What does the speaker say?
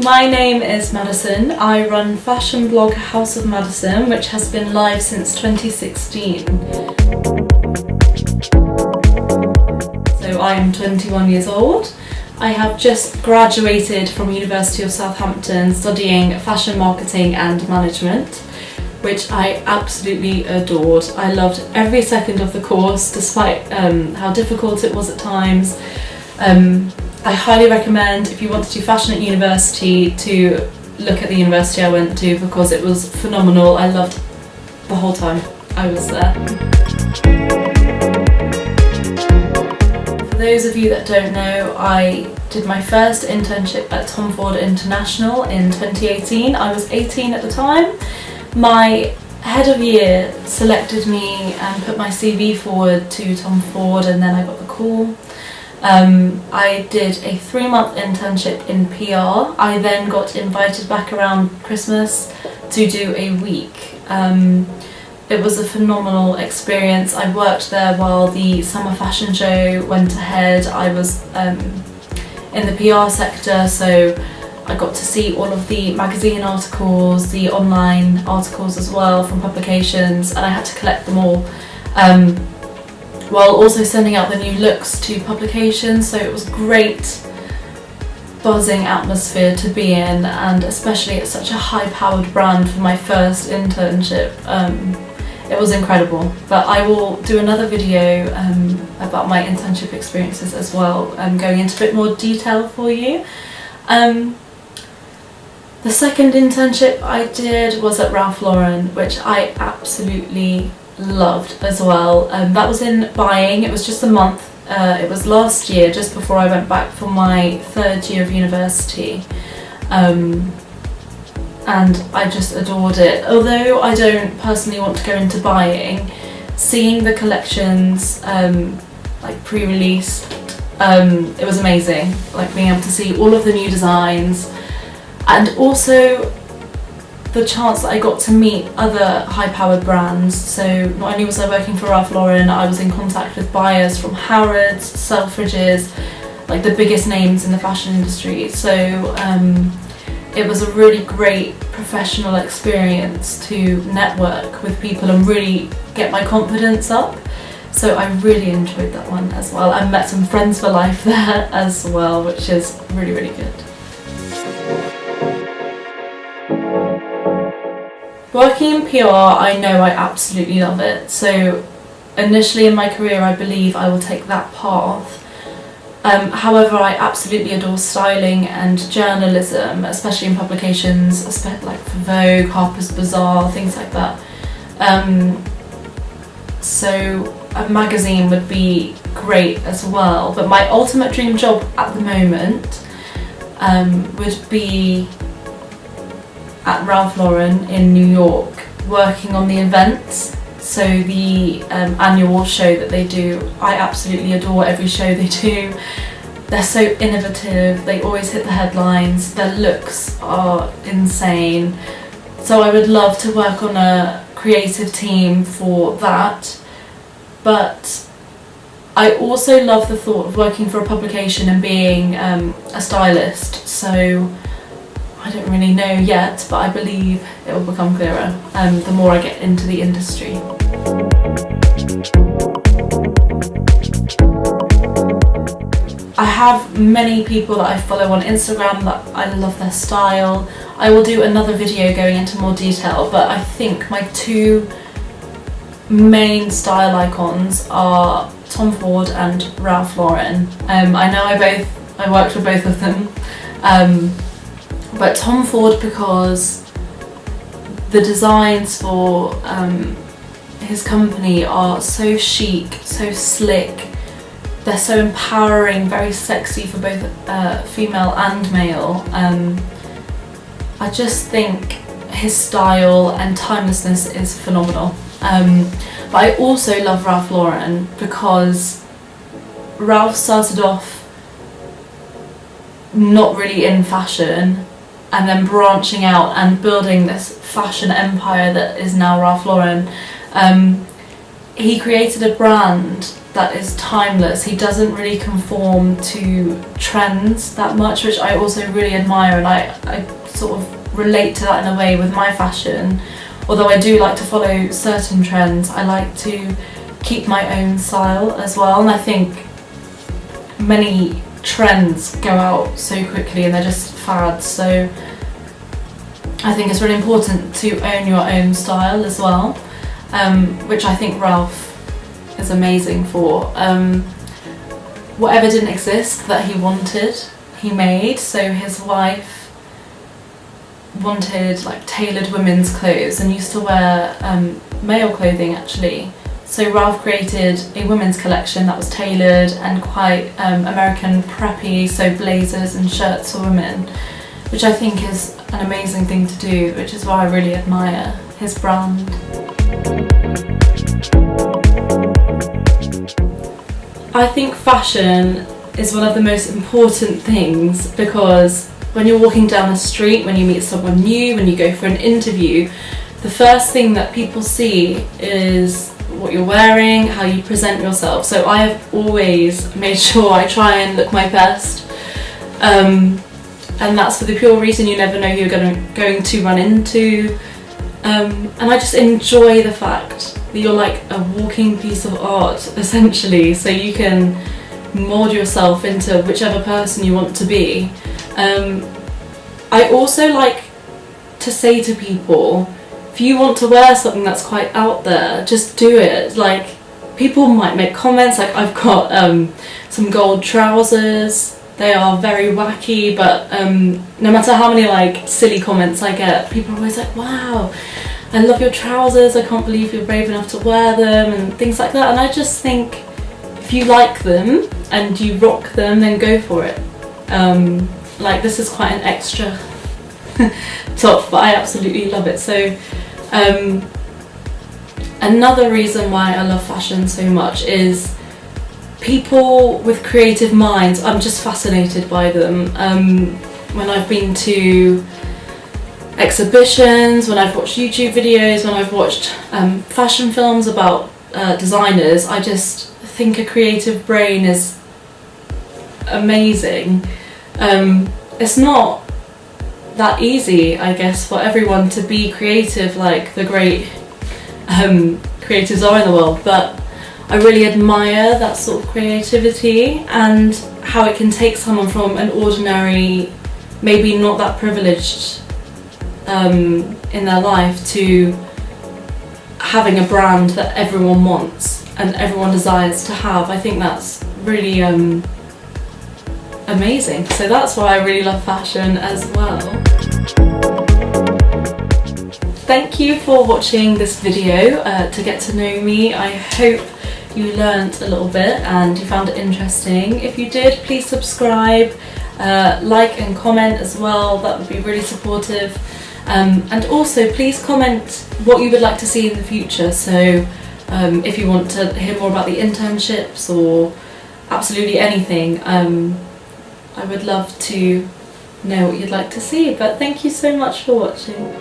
My name is Madison. I run fashion blog HouseOfMaddison, which has been live since 2016. So I'm 21 years old. I have just graduated from University of Southampton studying fashion marketing and management, which I absolutely adored. I loved every second of the course, despite how difficult it was at times. I highly recommend, if you want to do fashion at university, to look at the university I went to, because it was phenomenal. I loved the whole time I was there. For those of you that don't know, I did my first internship at Tom Ford International in 2018. I was 18 at the time. My head of year selected me and put my CV forward to Tom Ford, and then I got the call. I did a 3-month internship in PR. I then got invited back around Christmas to do a week. It was a phenomenal experience. I worked there while the summer fashion show went ahead. I was in the PR sector, so I got to see all of the magazine articles, the online articles as well from publications, and I had to collect them all. While also sending out the new looks to publications, so it was great buzzing atmosphere to be in, and especially at such a high-powered brand for my first internship. It was incredible, but I will do another video about my internship experiences as well, going into a bit more detail for you. The second internship I did was at Ralph Lauren, which I absolutely loved as well. That was in buying. It was just a month. It was last year, just before I went back for my 3rd year of university, and I just adored it. Although I don't personally want to go into buying, seeing the collections like pre-released, it was amazing. Like being able to see all of the new designs, and also the chance that I got to meet other high-powered brands. So not only was I working for Ralph Lauren, I was in contact with buyers from Harrods, Selfridges, like the biggest names in the fashion industry. So it was a really great professional experience to network with people and really get my confidence up. So I really enjoyed that one as well. I met some friends for life there as well, which is really, really good. Working in PR, I know I absolutely love it. So initially in my career, I believe I will take that path. However, I absolutely adore styling and journalism, especially in publications, like for Vogue, Harper's Bazaar, things like that. So a magazine would be great as well. But my ultimate dream job at the moment would be at Ralph Lauren in New York, working on the events. So the annual show that they do, I absolutely adore every show they do. They're so innovative, they always hit the headlines, their looks are insane. So I would love to work on a creative team for that. But I also love the thought of working for a publication and being a stylist. So I don't really know yet, but I believe it will become clearer the more I get into the industry. I have many people that I follow on Instagram that I love their style. I will do another video going into more detail, but I think my 2 main style icons are Tom Ford and Ralph Lauren. I know I worked with both of them. But Tom Ford, because the designs for his company are so chic, so slick, they're so empowering, very sexy for both female and male. I just think his style and timelessness is phenomenal. But I also love Ralph Lauren because Ralph started off not really in fashion, and then branching out and building this fashion empire that is now Ralph Lauren. he created a brand that is timeless. He doesn't really conform to trends that much, which I also really admire, and I sort of relate to that in a way with my fashion. Although I do like to follow certain trends, I like to keep my own style as well, and I think many trends go out so quickly and they're just fads, so I think it's really important to own your own style as well, which I think Ralph is amazing for. Whatever didn't exist that he wanted, he made. So his wife wanted like tailored women's clothes and used to wear male clothing actually. So Ralph created a women's collection that was tailored and quite American preppy, so blazers and shirts for women, which I think is an amazing thing to do, which is why I really admire his brand. I think fashion is one of the most important things, because when you're walking down the street, when you meet someone new, when you go for an interview, the first thing that people see is what you're wearing, how you present yourself. So I have always made sure I try and look my best, and that's for the pure reason you never know who you're going to run into, and I just enjoy the fact that you're like a walking piece of art essentially, so you can mould yourself into whichever person you want to be. I also like to say to people, if you want to wear something that's quite out there, just do it. Like, people might make comments, like I've got some gold trousers, they are very wacky, but no matter how many like silly comments I get, people are always like, wow, I love your trousers, I can't believe you're brave enough to wear them, and things like that. And I just think if you like them and you rock them, then go for it. Like, this is quite an extra top, but I absolutely love it. So another reason why I love fashion so much is people with creative minds. I'm just fascinated by them. When I've been to exhibitions, when I've watched YouTube videos, when I've watched fashion films about designers, I just think a creative brain is amazing. It's not that easy, I guess, for everyone to be creative like the great creatives are in the world, but I really admire that sort of creativity and how it can take someone from an ordinary, maybe not that privileged in their life, to having a brand that everyone wants and everyone desires to have. I think that's really amazing. So that's why I really love fashion as well. Thank you for watching this video to get to know me. I hope you learnt a little bit and you found it interesting. If you did, please subscribe, like and comment as well, that would be really supportive. And also please comment what you would like to see in the future. So if you want to hear more about the internships or absolutely anything, I would love to know what you'd like to see. But thank you so much for watching.